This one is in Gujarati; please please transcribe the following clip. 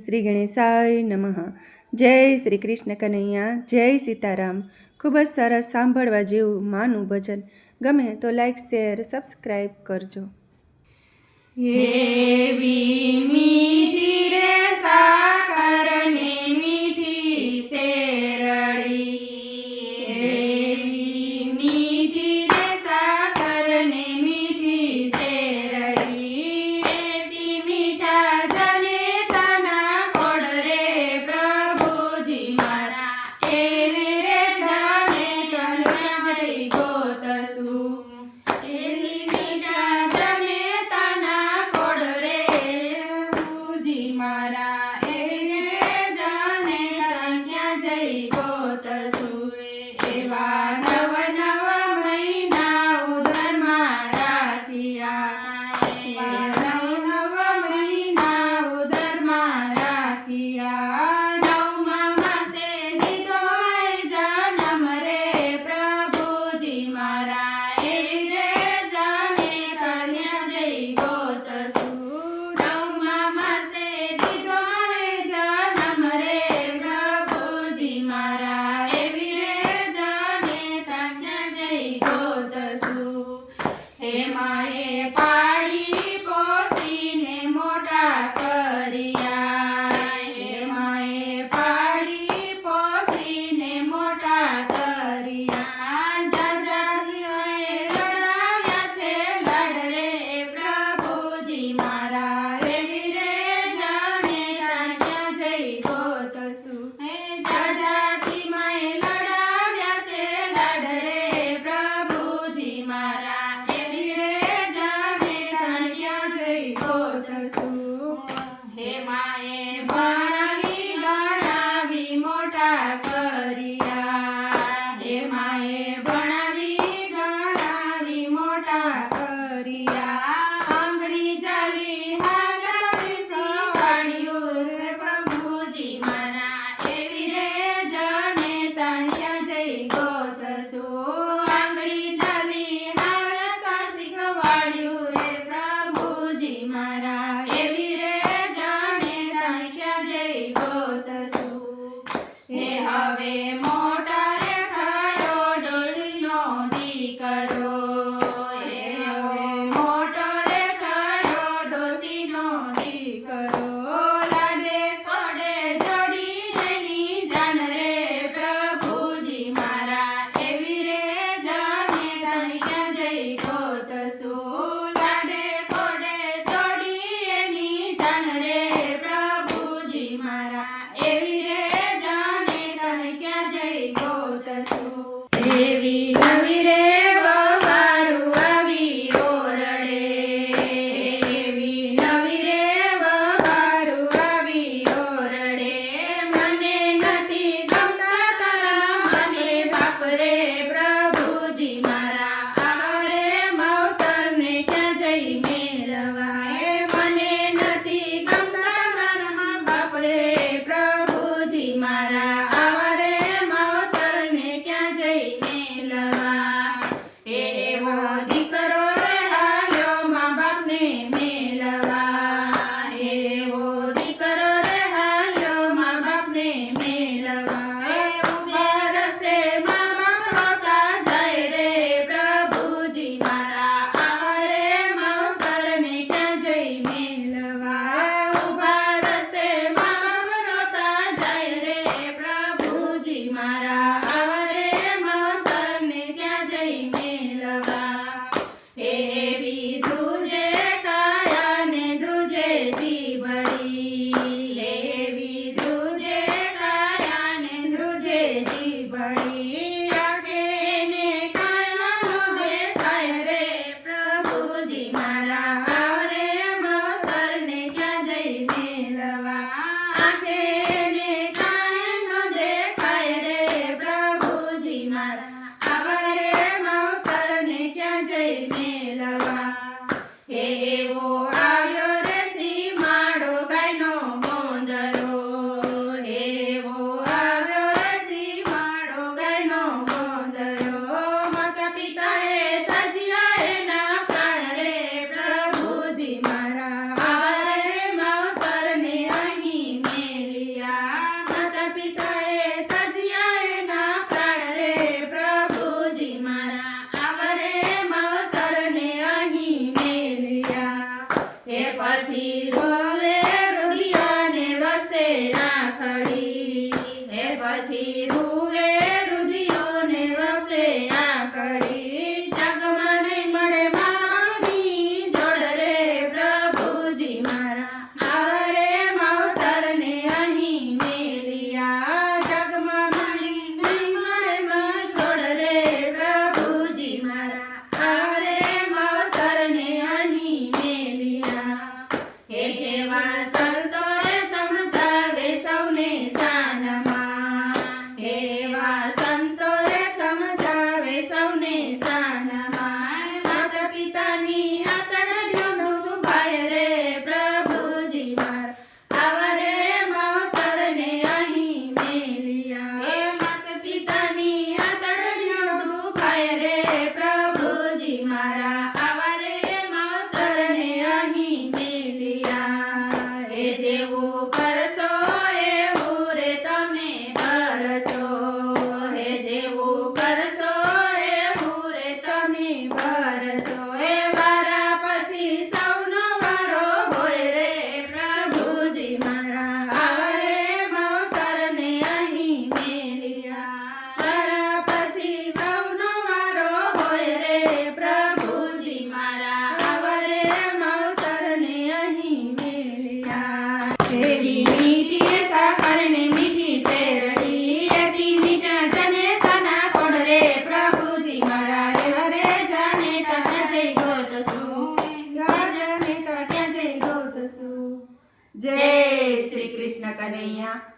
શ્રી ગણેશાય નમઃ. જય શ્રી કૃષ્ણ કનૈયા, જય સીતારામ. ખૂબ જ સરસ સાંભળવા જેવું માનું ભજન. ગમે તો લાઈક, શેર, સબસ્ક્રાઈબ કરજો. એવી મીઠી રે સાકરને મીઠી શેરડી, એવી મીઠી રે સાકરને મીઠી શેરડી, એથી મીઠા જનેતાના ગોળ રે પ્રભુજી મારા, એવી રે જાને તન જઈ ગોતશું, એવી મીઠા જનેતાના ગોળ રે પ્રભુજી મારા, એવી રે જાને તન જઈ ગોતશું. એવા નવ નવ મહિના ઉદરમાં રાખ્યા, એવા નવ નવ મહિના ઉદરમાં રાખ્યા, નવમા માસે દીધો જન્મ રે પ્રભુજી મારા, એવી રે જાને તને જઈ ગોતશું, નવમા માસે દીધો જન્મ રે પ્રભુજી મારા, એવી રે જાને તને જઈ ગોતશું. હે માએ પાળી પોસીને મોટા કર્યા, હે માએ પાળી પોસીને મોટા કર્યા, જાજાજીઓએ લડાવ્યા છે લડ રે પ્રભુજી મારા, એવી રે જાને ત્યાં જઈ ગોતશું. હે જાજાજી માએ લડાવ્યા છે લડ રે પ્રભુજી મારા, એવી રે જાને ત્યાં જઈ ગોતશું. હે માએ ભણાવી ગણાવી મોટા કર્યા, હે માએ ભણાવી ગણાવી મોટા કર્યા, આંગળી ચાલી હાગતની શીખવાડ્યું રે પ્રભુજી મારા, એવી રે જાને ત્યાં જઈ ગોતશું, આંગળી ચાલી હાગત શીખવાડ્યું રે પ્રભુજી મારા, એવી રે જાને ત્યાં જઈ ગોતશું. હે હવે મોટા રે થયો ડોશીનો દીકરો, હે હવે મોટો રે થયો ડોશીનો દીકરો, લાડે કોડે જોડી એની જાન રે પ્રભુજી મારા, એવી રે જાને ત્યાં જઈ ગોતશું, લાડે કોડે જોડી એની જાન રે પ્રભુજી મારા, એવી રે જાને ત્યાં જઈ ગોતશું. એવી નવી રે વવારું આવી ઓરડે, એવી નવી રે વવારું આવી ઓરડે, મને નથી ગમતા તારા મને બાપ રે પ્રભુજી મારા, આરે માવતરને ક્યાં જઈ મેળવાય, મને નથી ગમતા તારા બાપ રે પ્રભુજી મારા, આરે માવતરને ક્યાં જઈ મેળવા. એવો દીકરો રે હાલ્યો મા બાપને મેળવા, એવો દીકરો રે હાલ્યો મા બાપને મેળવા, ઉભા રસ્તે મા બાપ રોતા જાય રે પ્રભુજી મારા, આરે માવતરને ક્યાં જઈ મેળવા, ઉભા રસ્તે મા બાપ રોતા જાય રે પ્રભુજી મારા, આરે માવતરને ક્યાં જઈ મેળવા. જય શ્રી કૃષ્ણ કનૈયા